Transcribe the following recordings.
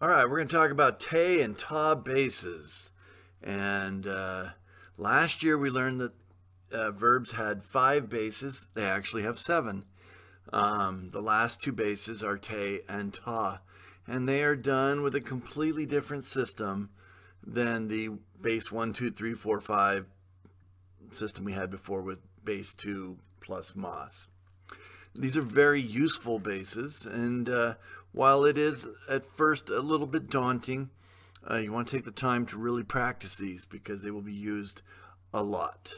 All right, we're going to talk about te and ta bases. And last year we learned that verbs had 5 bases. They actually have 7. The last 2 bases are te and ta. And they are done with a completely different system than the base 1, 2, 3, 4, 5 system we had before with base 2 plus mas. These are very useful bases, and while it is at first a little bit daunting, you want to take the time to really practice these because they will be used a lot.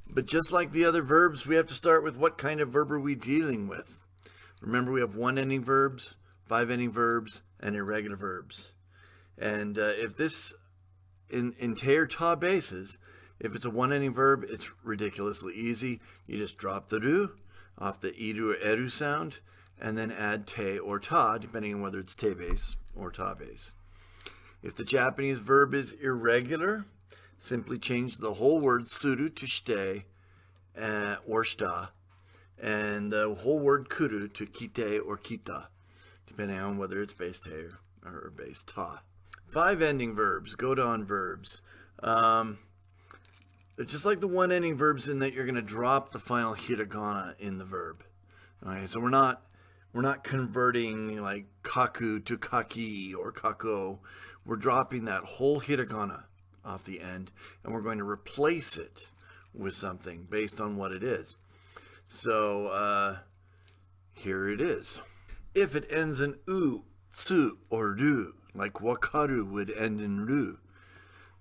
But just like the other verbs, we have to start with what kind of verb are we dealing with. Remember, we have 1-ending verbs, 5-ending verbs, and irregular verbs. And if this in te or ta bases, if it's a 1-ending verb, it's ridiculously easy. You just drop the ru off the iru or eru sound and then add te or ta, depending on whether it's te base or ta base. If the Japanese verb is irregular, simply change the whole word suru to shite or shita, and the whole word kuru to kite or kita, depending on whether it's base te or base ta. 5-ending verbs, go-to verbs. They're just like the 1-ending verbs in that you're going to drop the final hiragana in the verb. Okay, so we're not converting like kaku to kaki or kako. We're dropping that whole hiragana off the end, and we're going to replace it with something based on what it is. So here it is. If it ends in u, tsu, or ru, like wakaru would end in ru,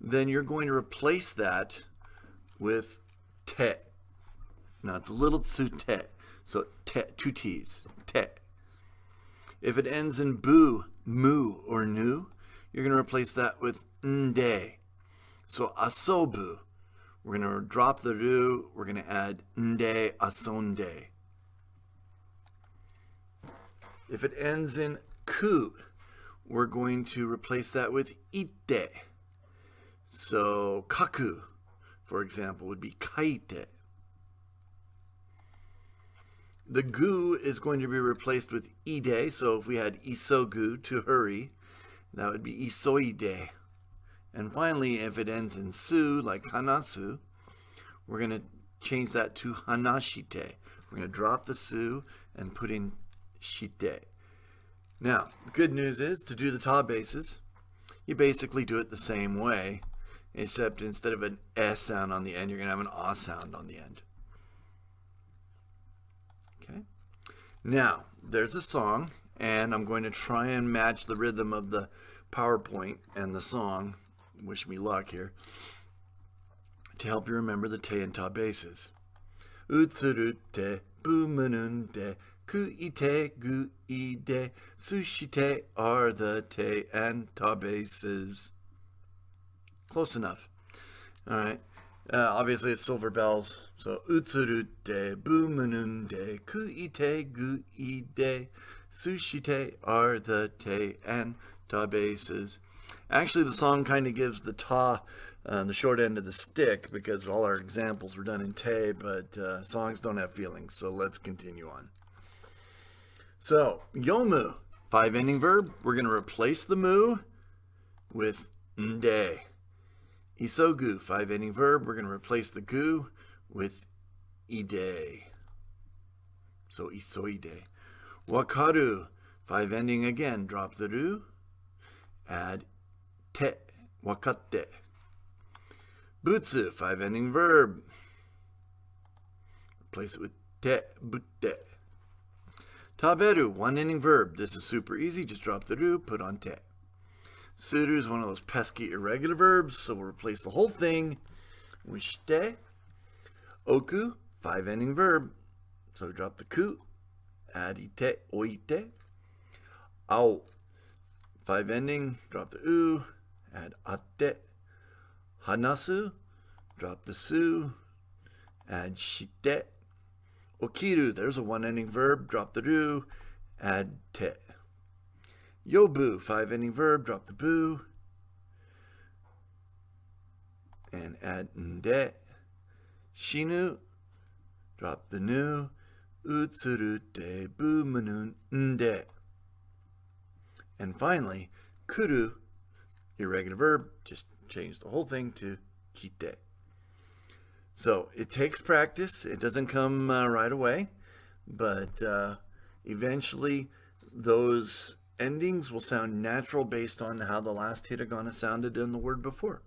then you're going to replace that with te. Now it's a little tsu te, so te, 2 t's, te. If it ends in bu, mu, or nu, you're going to replace that with nde. So asobu, we're going to drop the ru, we're going to add nde asonde. If it ends in ku, we're going to replace that with ite. So kaku, for example, would be kaite. The gu is going to be replaced with ide. So if we had isogu, to hurry, that would be isoide. And finally, if it ends in su, like hanasu, we're going to change that to hanashite. We're going to drop the su and put in shite. Now, the good news is, to do the ta bases, you basically do it the same way, except instead of an S sound on the end, you're going to have an A sound on the end. Okay. Now, there's a song, and I'm going to try and match the rhythm of the PowerPoint and the song. Wish me luck here. To help you remember the te and ta bases. Utsurute bumanunde kuite guide sushite are the te and ta bases. Close enough. All right. Obviously, it's silver bells. So, utsurute bumanunde kuite guide sushite are the te and ta bases. Actually, the song kind of gives the ta the short end of the stick because all our examples were done in te, but songs don't have feelings. So let's continue on. So, yomu, 5-ending verb. We're going to replace the mu with nde. Isogu, 5-ending verb. We're going to replace the gu with ide. So, isoide. Wakaru, 5-ending again. Drop the ru. Add te, wakatte. Butsu, 5-ending verb. Replace it with te, butte. Taberu, 1-ending verb. This is super easy. Just drop the ru, put on te. Suru is one of those pesky irregular verbs, so we'll replace the whole thing with shite. Oku, 5-ending verb. So drop the ku, add ite, oite. Ao, 5-ending, drop the u, add atte. Hanasu, drop the su, add shite. Okiru, there's a 1-ending verb, drop the ru, add te. Yobu, 5-ending verb, drop the bu, and add nde. Shinu, drop the nu, utsurute bumanun nde. And finally, kuru, irregular verb, just change the whole thing to kite. So it takes practice. It doesn't come right away, but eventually those endings will sound natural based on how the last hiragana sounded in the word before.